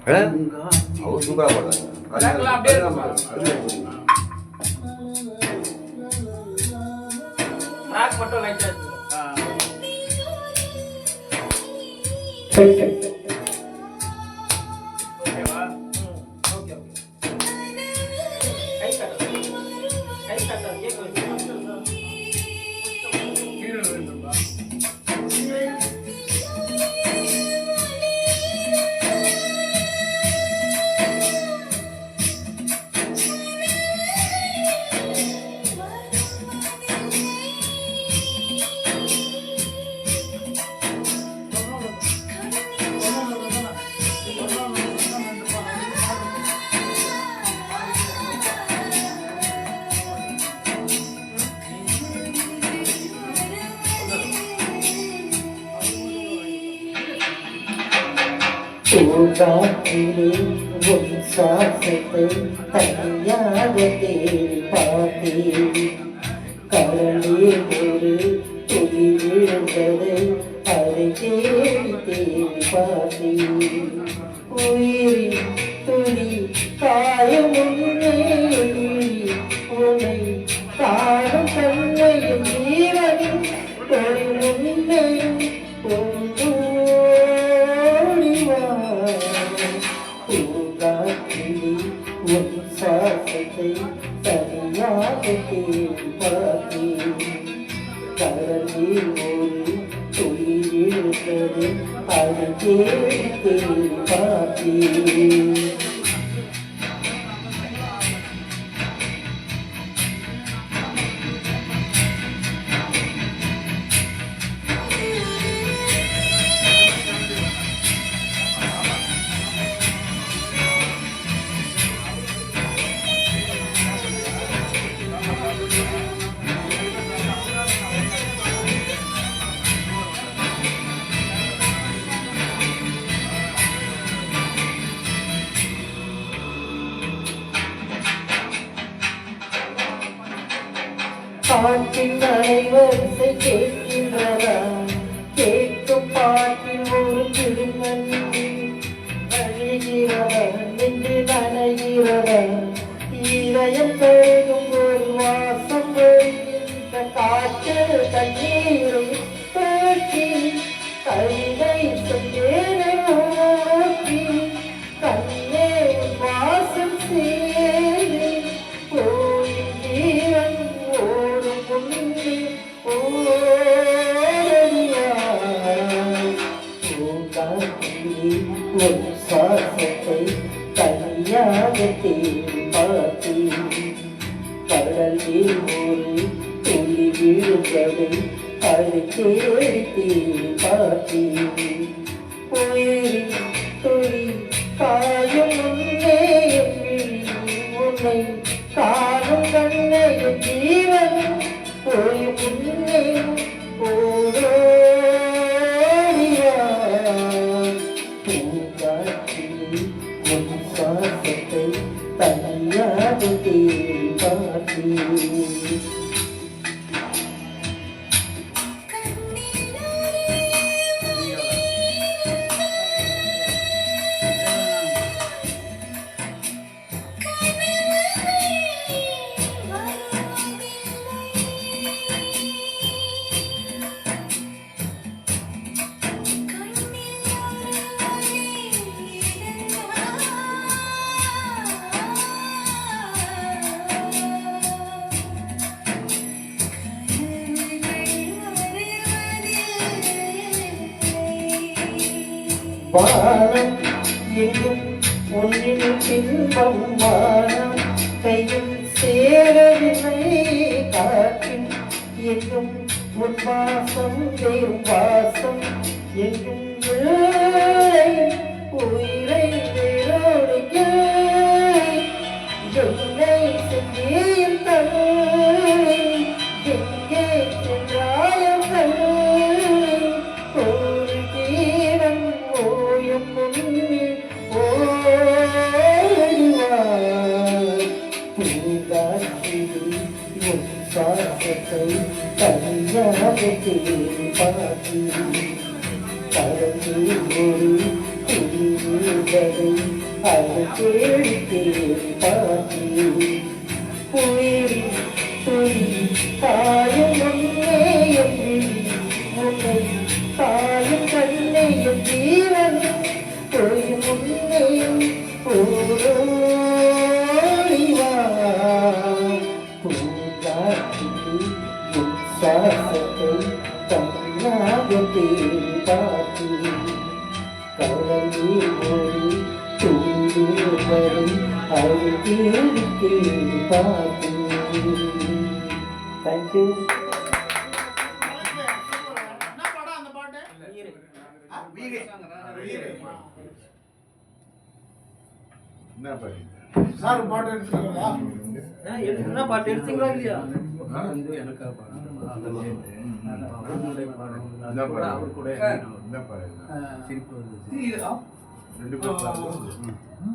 அவர் சூப்பராக பாடுறாங்க. மட்டும் லைட்டா பூங்காற்றிலே உன் சுவாசத்தை தனியாக தேடி பார்த்தேன். கடலில் ஒரு துளி விழுந்ததை அதை தேடி தேடி பார்த்தேன். உயிரின் துளி காயம் உன்னை உன்னை காணும் தன்மையும் ஜீவனின் உன்னையும் உன் சுவாசத்தை தனியாக தேடி பார்த்தேன். கடலில் ஒரு துளி விழுந்தது அதை தேடி தேடி பார்த்தேன். பாட்டின் அனைவரிசை கேட்கின்றதா? கேட்கும் பாட்டில் ஒரு திருமணி அழுகிறதா? நின்று நனைகிறதா? இதயம் பெருகும் ஒரு வாசம் வருகின்ற காற்று தண்ணீரை தோற்றி கவிதை சொன்னேனே ஓட்டி கண்ணே வாசம் சேரி போய் ஜீவன் சுவாசத்தை தனியாக தேடி பார்த்தேன். கடலில் ஒரு துளி விழுந்ததை அதை தேடி தேடி பார்த்தேன். உயிரின் துளி காயும் உன்னே உன்னை காணும் கண்ணையும் ஜீவன் போய் முன்னே ஓடோடியா. பூங்காற்றில் உன் சுவாசத்தை தனியாக தேடி பார்த்தேன். வானம் எங்கும் ஒன்றின் பின்பம் வானம் கையில் சேரவில்லை. காற்றின் எங்கும் உன் வாசம் வேறு வாசம் எங்கும் உயிரை வேரோடு என்னை செஞ்சேன் தலை எங்கே சென்றாயம் தலை ஒரு தீரம் ஓயும் முன்னே ஓடுவார். பூங்காற்றில் உன் சுவாசத்தை தனியாக தேடி பார்த்தேன். கடலில் ஒரு துளி வரை அது கேட்டு பார்த்தேன் உயிரி துளி காயம் ஒன்னே என்று உன்னை காயம் கண்ணே என் ஜீவன் போய் முன்னே ஓடிவா பூங்காற்றில் உற்சாகத்தை தன்னாக தேடி பார்த்தேன் கவலை மொழி தூண்டு வரை அது தேடி தேடி பார்த்தேன். தேங்க்யூ. என்ன பாரு சார் பாட்டு எடுத்துக்கிறதா? என்ன பாட்டு எடுத்தீங்களா இல்லையா? என்ன பாரு தெரியுதா? ரெண்டு பேரும் பாருங்க.